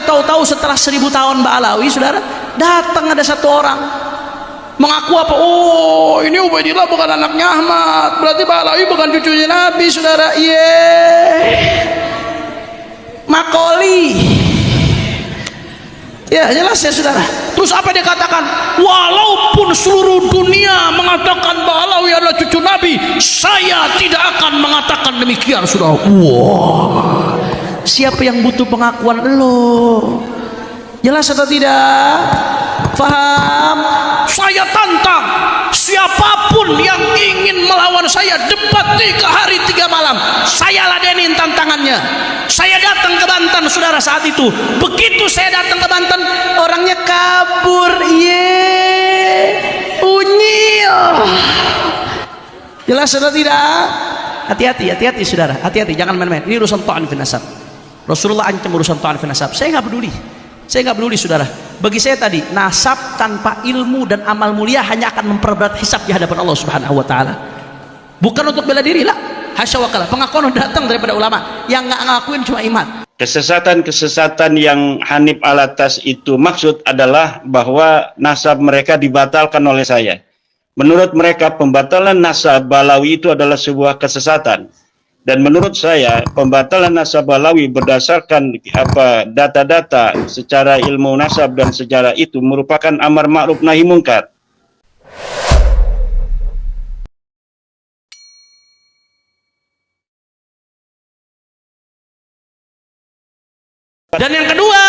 tahu-tahu setelah 1000 tahun Mbak Alawi, saudara, datang ada satu orang mengaku apa? Oh, ini Ubaidillah bukan anaknya Ahmad, berarti Mbak Alawi bukan cucunya Nabi, saudara. Makoli. Ya, jelas ya, saudara. Terus apa dia katakan? Walaupun seluruh dunia mengatakan Mbak Alawi adalah cucu Nabi, saya tidak akan mengatakan demikian, saudara. Wah, siapa yang butuh pengakuan lo? Jelas atau tidak? Faham? Saya tantang siapapun yang ingin melawan saya, debat 3 hari 3 malam, saya ladenin tantangannya. Saya datang ke Banten, saudara, saat itu. Begitu saya datang ke Banten, orangnya kabur. Unyil. Jelas atau tidak? Hati-hati, saudara. Hati-hati, jangan main-main. Ini urusan ta'an fi nasab. Rasulullah ancam urusan ta'an fi nasab. Saya nggak peduli, saudara. Bagi saya tadi, nasab tanpa ilmu dan amal mulia hanya akan memperberat hisab di hadapan Allah Subhanahu wa taala. Bukan untuk bela diri lah. Hasya wa kalla. Pengakuan datang daripada ulama. Yang nggak ngakuin cuma iman. Kesesatan yang Hanif Alatas itu maksud adalah bahwa nasab mereka dibatalkan oleh saya. Menurut mereka, pembatalan nasab Balawi itu adalah sebuah kesesatan. Dan menurut saya, pembatalan nasab Balawi berdasarkan data-data secara ilmu nasab dan sejarah itu merupakan amar ma'ruf nahi mungkar. Dan yang kedua,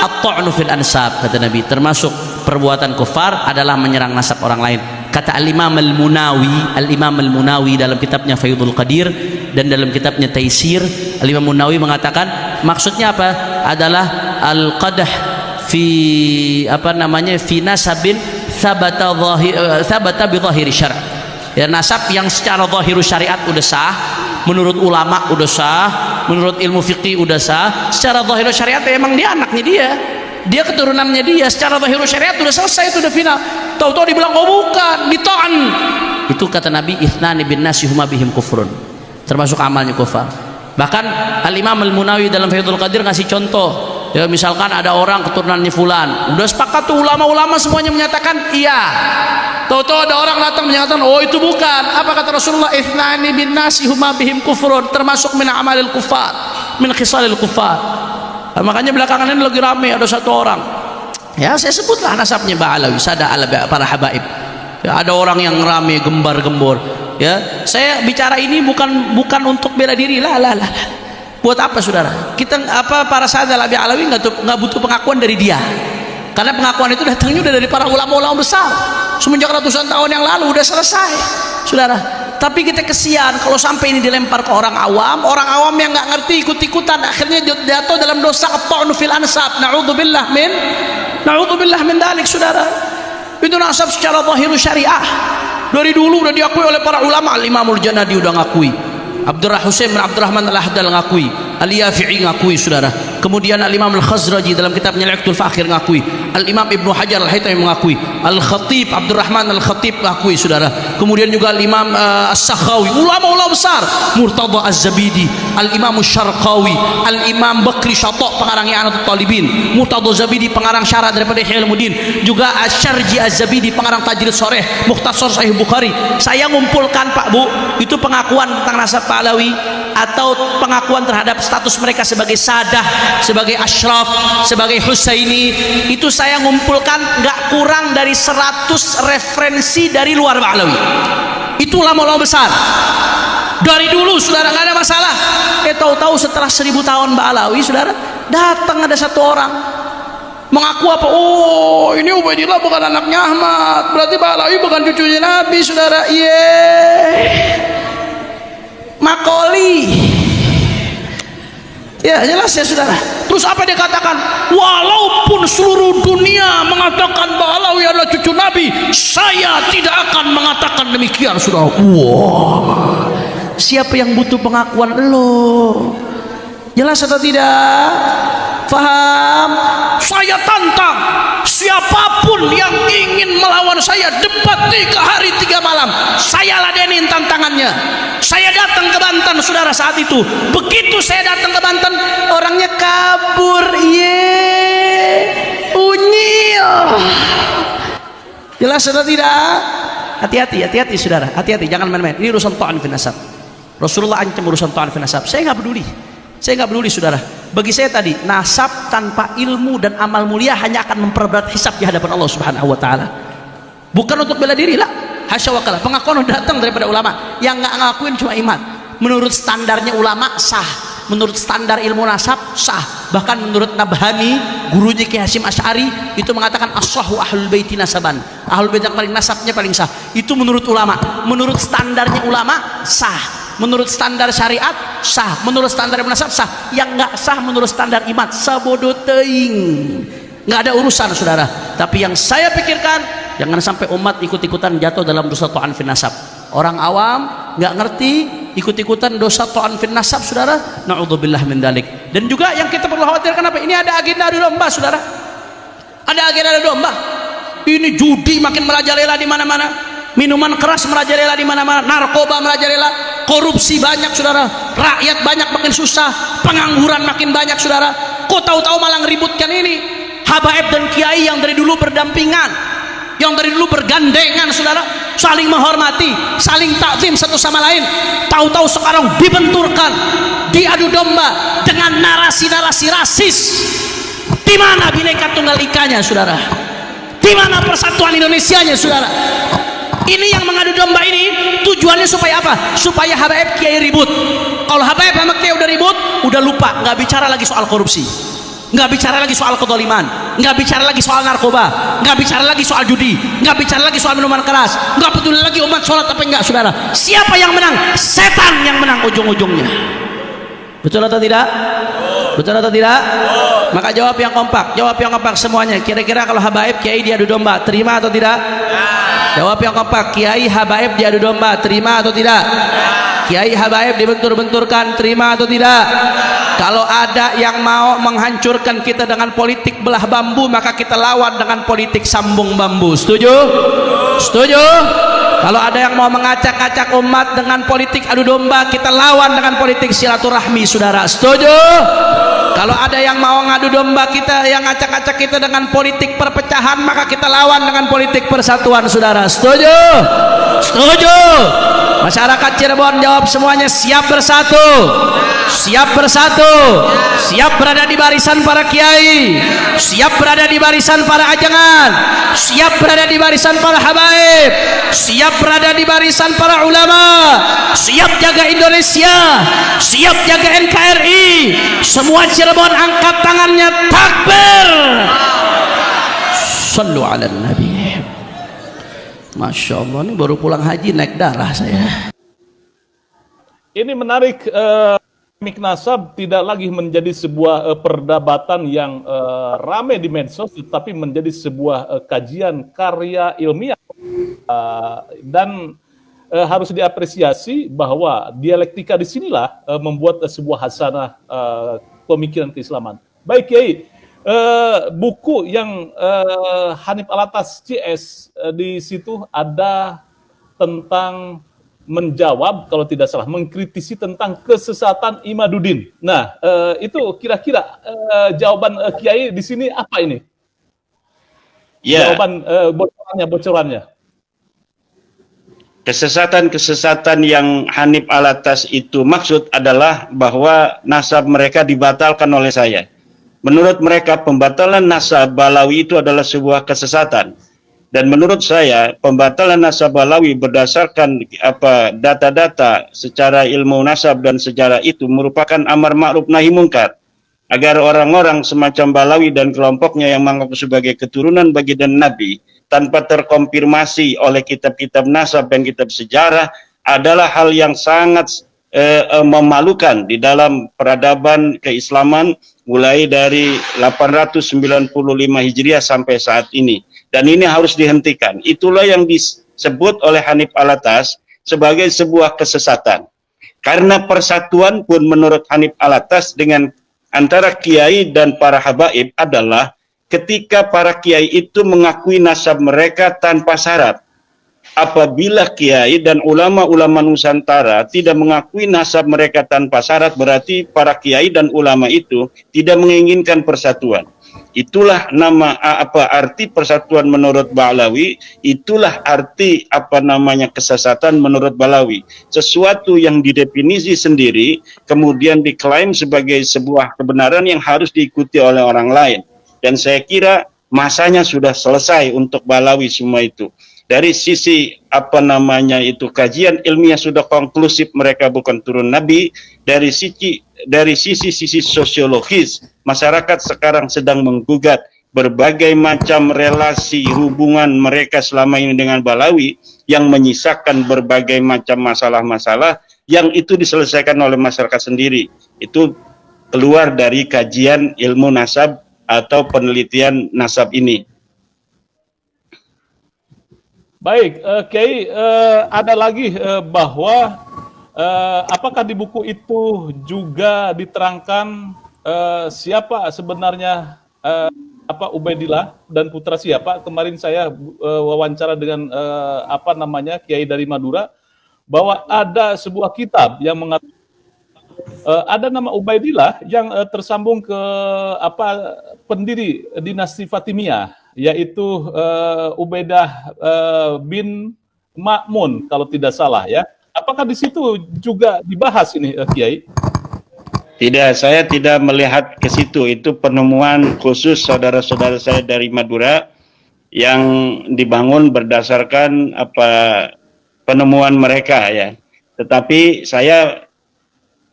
at-ta'nu fil ansab, kata Nabi, termasuk perbuatan kufar adalah menyerang nasab orang lain. Kata Al-Imam Al-Munawi dalam kitabnya Faidul Qadir dan dalam kitabnya Taisir, Al-Imam Munawi mengatakan maksudnya apa? Adalah al-qadah fi fi nasabin thabata bi dhahiri syara'. Ya, nasab yang secara zahir syariat udah sah, menurut ulama udah sah, menurut ilmu fikih udah sah, secara zahir syariat emang dia anaknya dia keturunannya dia, secara zahir syariat udah selesai, itu udah final. Tahu-tahu dibilang oh bukan, dita'an. Itu kata Nabi, ithnani bin nasi huma bihim kufrun, termasuk amalnya kufar. Bahkan Al-Imam Al-Munawi dalam Faidul Qadir ngasih contoh, ya, misalkan ada orang keturunannya fulan, udah sepakat tuh ulama-ulama semuanya menyatakan iya, tahu-tahu ada orang datang menyatakan oh itu bukan. Apa kata Rasulullah? Ithnani bin nasi huma bihim kufrun, termasuk min amalil kufar, min khisalil kufar. Nah, makanya belakangan ini lagi rame ada satu orang, ya saya sebutlah nasabnya Mbak Alawi, sada ala para habaib. Ya, ada orang yang rame gembar-gembor. Ya, saya bicara ini bukan untuk bela diri lah. Buat apa, saudara? Kita para sahabat Alawi nggak butuh pengakuan dari dia, karena pengakuan itu datangnya udah dari para ulama-ulama besar semenjak ratusan tahun yang lalu, udah selesai, saudara. Tapi kita kesian kalau sampai ini dilempar ke orang awam yang nggak ngerti, ikut-ikutan, akhirnya jatuh dalam dosa at-ta'nu fil ansab. Na'udzubillah min dalik, saudara. Itu nasab secara zahir syariah dari dulu udah diakui oleh para ulama. Al-Imamul Janadi udah ngakui, Abdurrahman Al-Ahdal ngakui, Al-Yafi'i ngakui, saudara. Kemudian Al-Imam Al-Khazraji dalam kitabnya Al-Iqtul Fakhir ngakui, Al-Imam Ibnu Hajar Al-Haytami mengakui, Al-Khatib Abdurrahman Al-Khatib ngakui, saudara. Kemudian juga Al-Imam As-Sakhawi, ulama-ulama besar, Murtada Az-Zabidi, Al-Imam Syarqawi, Al-Imam Bakri Syata pengarang I'anatul Talibin, Murtada Zabidi pengarang syarah daripada Ihya Ulumuddin, juga Asy-Syarji Az-Zabidi pengarang Tajrid Shoreh Mukhtasar Sahih Bukhari. Saya ngumpulkan, Pak Bu, itu pengakuan tentang nasab Alawi atau pengakuan terhadap status mereka sebagai sadah, sebagai asyraf, sebagai husaini, itu saya ngumpulkan nggak kurang dari 100 referensi dari luar Alawi. Itu ulama-ulama besar dari dulu, saudara, nggak ada masalah. Tahu-tahu setelah 1000 tahun Mbak Alawi, saudara, datang ada satu orang mengaku apa? Oh, ini Ubaidillah bukan anaknya Ahmad, berarti Mbak Alawi bukan cucunya Nabi, saudara. Makoli. Ya, jelas ya, saudara. Terus apa dia katakan? Walaupun seluruh dunia mengatakan Mbak Alawi adalah cucu Nabi, saya tidak akan mengatakan demikian, saudara. Wah, siapa yang butuh pengakuan lo? Jelas atau tidak? Faham? Saya tantang siapapun yang ingin melawan saya, debat 3 hari 3 malam, saya ladenin tantangannya. Saya datang ke Banten, saudara, saat itu. Begitu saya datang ke Banten, orangnya kabur. Jelas atau tidak? Hati-hati saudara, hati-hati, jangan main-main. Ini urusan ta'an fi nasab. Rasulullah ancam urusan ta'an fi nasab. Saya nggak peduli saudara. Bagi saya tadi, nasab tanpa ilmu dan amal mulia hanya akan memperberat hisab di hadapan Allah Subhanahu wa taala. Bukan untuk bela diri lah. Hasya wa kalla. Pengakuan datang daripada ulama. Yang nggak ngakuin cuma iman. Menurut standarnya ulama sah. Menurut standar ilmu nasab sah. Bahkan menurut Nabhani, gurunya Ki Hasyim Asy'ari, itu mengatakan as-sahhu ahlul baiti nasaban. Ahlul bait yang paling nasabnya paling sah. Itu menurut ulama. Menurut standarnya ulama sah. Menurut standar syariat sah. Menurut standar nasab sah. Yang nggak sah menurut standar iman sabodo teuing. Nggak ada urusan saudara. Tapi yang saya pikirkan, jangan sampai umat ikut-ikutan jatuh dalam dosa ta'an fin nasab. Orang awam nggak ngerti, ikut-ikutan dosa ta'an fin nasab saudara. Na'udzubillah min dalik. Dan juga yang kita perlu khawatirkan apa? Ini ada agenda adu domba saudara. Ada agenda adu domba. Ini judi makin merajalela di mana-mana. Minuman keras merajalela di mana-mana, narkoba merajalela, korupsi banyak saudara, rakyat banyak makin susah, pengangguran makin banyak saudara. Kok tahu-tahu malah ngeributkan ini? Habaib dan kiai yang dari dulu berdampingan, yang dari dulu bergandengan saudara, saling menghormati, saling takzim satu sama lain, tahu-tahu sekarang dibenturkan, diadu domba dengan narasi-narasi rasis. Di mana Bhinneka Tunggal Ikanya saudara? Di mana persatuan Indonesianya saudara? Ini yang mengadu domba ini tujuannya supaya apa? Supaya habaib kiai ribut. Kalau habaib sama kiai udah ribut, udah lupa, nggak bicara lagi soal korupsi, nggak bicara lagi soal kezaliman, nggak bicara lagi soal narkoba, nggak bicara lagi soal judi, nggak bicara lagi soal minuman keras, nggak peduli lagi umat sholat apa enggak saudara. Siapa yang menang? Setan yang menang ujung-ujungnya. Betul atau tidak? Betul atau tidak? Maka jawab yang kompak, semuanya. Kira-kira kalau habaib kiai diadu domba, terima atau tidak? Jawab yang kompak. Kiai habaib diadu domba, terima atau tidak? Kiai habaib dibentur-benturkan, terima atau tidak? Kalau ada yang mau menghancurkan kita dengan politik belah bambu, maka kita lawan dengan politik sambung bambu. Setuju? Setuju? Kalau ada yang mau mengacak-acak umat dengan politik adu domba, kita lawan dengan politik silaturahmi saudara. Setuju? Kalau ada yang mau ngadu domba kita, yang ngacak-ngacak kita dengan politik perpecahan, maka kita lawan dengan politik persatuan saudara. Setuju? Setuju? Masyarakat Cirebon jawab semuanya, siap bersatu, siap bersatu, siap berada di barisan para kiai, siap berada di barisan para ajangan, siap berada di barisan para habaib, siap berada di barisan para ulama, siap jaga Indonesia, siap jaga NKRI. Semua Cirebon angkat tangannya, takbir. Sallu ala nabi. Masya Allah, ini baru pulang haji naik darah saya. Ini menarik, Mik Nasab tidak lagi menjadi sebuah perdebatan yang ramai di medsos, tetapi menjadi sebuah kajian karya ilmiah. Dan harus diapresiasi bahwa dialektika disinilah membuat sebuah hasanah pemikiran keislaman. Baik Kiai, buku yang Hanif Alatas CS di situ ada tentang menjawab, kalau tidak salah, mengkritisi tentang kesesatan Imaduddin. Nah, itu kira-kira jawaban Kiai di sini apa ini? Ya. Jawaban bocorannya. Kesesatan-kesesatan yang Hanif Alatas itu maksud adalah bahwa nasab mereka dibatalkan oleh saya. Menurut mereka pembatalan nasab Balawi itu adalah sebuah kesesatan. Dan menurut saya pembatalan nasab Balawi berdasarkan data-data secara ilmu nasab dan sejarah itu merupakan amar ma'ruf nahi mungkar. Agar orang-orang semacam Balawi dan kelompoknya yang mengaku sebagai keturunan baginda Nabi tanpa terkonfirmasi oleh kitab-kitab nasab dan kitab sejarah adalah hal yang sangat memalukan di dalam peradaban keislaman mulai dari 895 Hijriah sampai saat ini. Dan ini harus dihentikan. Itulah yang disebut oleh Hanif Alatas sebagai sebuah kesesatan. Karena persatuan pun menurut Hanif Alatas dengan antara kiai dan para habaib adalah ketika para kiai itu mengakui nasab mereka tanpa syarat. Apabila kiai dan ulama-ulama Nusantara tidak mengakui nasab mereka tanpa syarat, berarti para kiai dan ulama itu tidak menginginkan persatuan. Itulah nama apa arti persatuan menurut Ba'lawi, itulah arti apa namanya kesesatan menurut Ba'lawi. Sesuatu yang didefinisi sendiri kemudian diklaim sebagai sebuah kebenaran yang harus diikuti oleh orang lain. Dan saya kira masanya sudah selesai untuk Ba'lawi semua itu. Dari sisi apa namanya itu kajian ilmiah sudah konklusif mereka bukan turun nabi. Dari sisi sosiologis masyarakat sekarang sedang menggugat berbagai macam relasi hubungan mereka selama ini dengan Ba'lawi yang menyisakan berbagai macam masalah-masalah yang itu diselesaikan oleh masyarakat sendiri. Itu keluar dari kajian ilmu nasab atau penelitian nasab ini. Baik, Kiai, ada lagi bahwa apakah di buku itu juga diterangkan siapa sebenarnya apa Ubaidillah dan putra siapa? Kemarin saya wawancara dengan apa namanya Kiai dari Madura bahwa ada sebuah kitab yang mengatakan ada nama Ubaidillah yang tersambung ke apa pendiri dinasti Fatimiyah, yaitu Ubaidah bin Ma'mun kalau tidak salah ya. Apakah di situ juga dibahas ini Kiai? Tidak, saya tidak melihat ke situ. Itu penemuan khusus saudara-saudara saya dari Madura yang dibangun berdasarkan apa penemuan mereka ya. Tetapi saya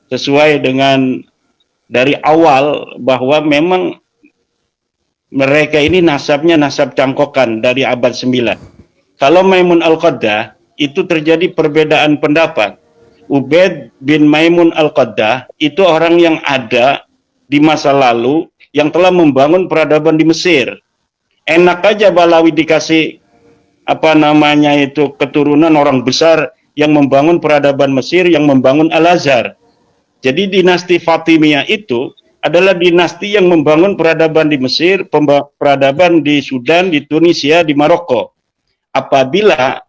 sesuai dengan dari awal bahwa memang mereka ini nasabnya nasab cangkokan dari abad 9. Kalau Maimun Al-Qaddah itu terjadi perbedaan pendapat. Ubaid bin Maimun Al-Qaddah itu orang yang ada di masa lalu yang telah membangun peradaban di Mesir. Enak aja Ba'lawi dikasih apa namanya itu keturunan orang besar yang membangun peradaban Mesir, yang membangun Al-Azhar. Jadi dinasti Fatimiyah itu adalah dinasti yang membangun peradaban di Mesir, peradaban di Sudan, di Tunisia, di Maroko. Apabila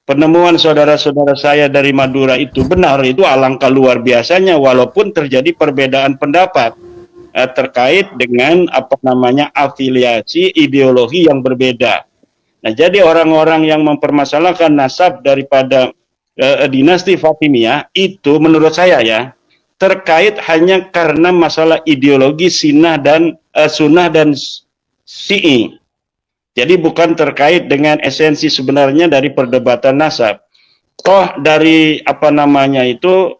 penemuan saudara-saudara saya dari Madura itu benar, itu alangkah luar biasanya walaupun terjadi perbedaan pendapat terkait dengan apa namanya afiliasi ideologi yang berbeda. Nah, jadi orang-orang yang mempermasalahkan nasab daripada dinasti Fatimiyah itu menurut saya ya terkait hanya karena masalah ideologi sunnah dan Syi'i. Jadi bukan terkait dengan esensi sebenarnya dari perdebatan nasab. Toh dari apa namanya itu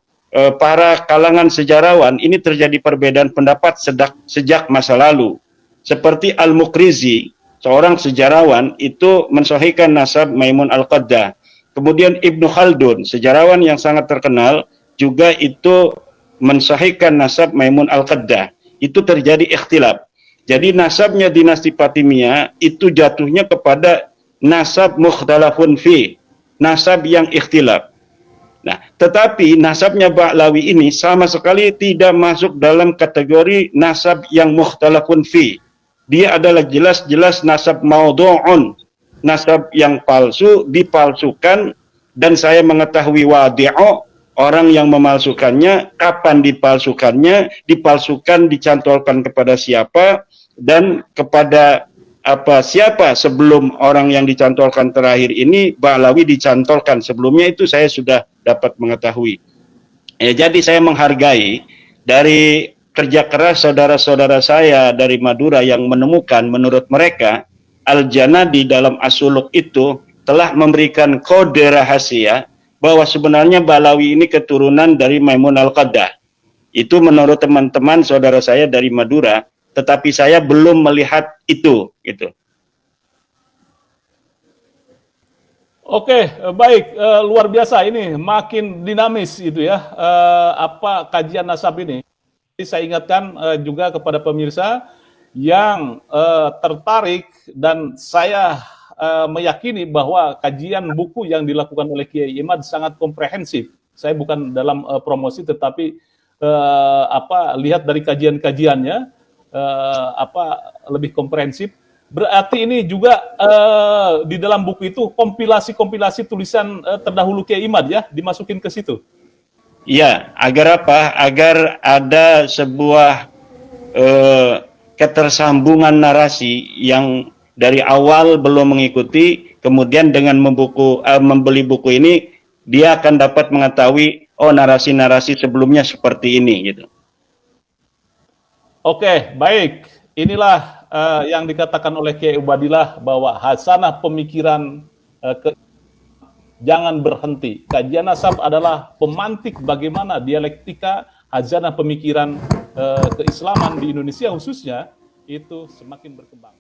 para kalangan sejarawan ini terjadi perbedaan pendapat sejak masa lalu. Seperti Al-Muqrizi, seorang sejarawan itu mensahihkan nasab Maimun Al-Qaddah. Kemudian Ibnu Khaldun, sejarawan yang sangat terkenal, juga itu mensahihkan nasab Maimun Al-Qaddah. Itu terjadi ikhtilaf. Jadi nasabnya dinasti Fatimiyah itu jatuhnya kepada nasab mukhtalafun fi, nasab yang ikhtilaf. Nah, tetapi nasabnya Ba'lawi ini sama sekali tidak masuk dalam kategori nasab yang mukhtalafun fi. Dia adalah jelas-jelas nasab maudhu'un, nasab yang palsu, dipalsukan, dan saya mengetahui wadi'u, orang yang memalsukannya, kapan dipalsukannya, dipalsukan, dicantolkan kepada siapa, dan kepada siapa sebelum orang yang dicantolkan terakhir ini Ba'lawi dicantolkan. Sebelumnya itu saya sudah dapat mengetahui. Jadi saya menghargai dari kerja keras saudara-saudara saya dari Madura yang menemukan menurut mereka Al-Janadi dalam As-Suluk itu telah memberikan kode rahasia bahwa sebenarnya Ba'lawi ini keturunan dari Maimun Al-Qaddah. Itu menurut teman-teman saudara saya dari Madura, tetapi saya belum melihat itu gitu. Oke, baik, luar biasa ini, makin dinamis itu ya, apa kajian nasab ini. Jadi saya ingatkan juga kepada pemirsa yang tertarik dan saya meyakini bahwa kajian buku yang dilakukan oleh Kiai Imad sangat komprehensif. Saya bukan dalam promosi, tetapi lihat dari kajian-kajiannya lebih komprehensif. Berarti ini juga di dalam buku itu kompilasi-kompilasi tulisan terdahulu Kiai Imad ya, dimasukin ke situ. Iya, agar apa? Agar ada sebuah ketersambungan narasi yang dari awal belum mengikuti, kemudian dengan membeli buku ini, dia akan dapat mengetahui, oh narasi-narasi sebelumnya seperti ini, gitu. Oke, baik. Inilah yang dikatakan oleh Kiai Ubadillah bahwa hasanah pemikiran jangan berhenti. Kajian nasab adalah pemantik bagaimana dialektika hazanah pemikiran keislaman di Indonesia khususnya itu semakin berkembang.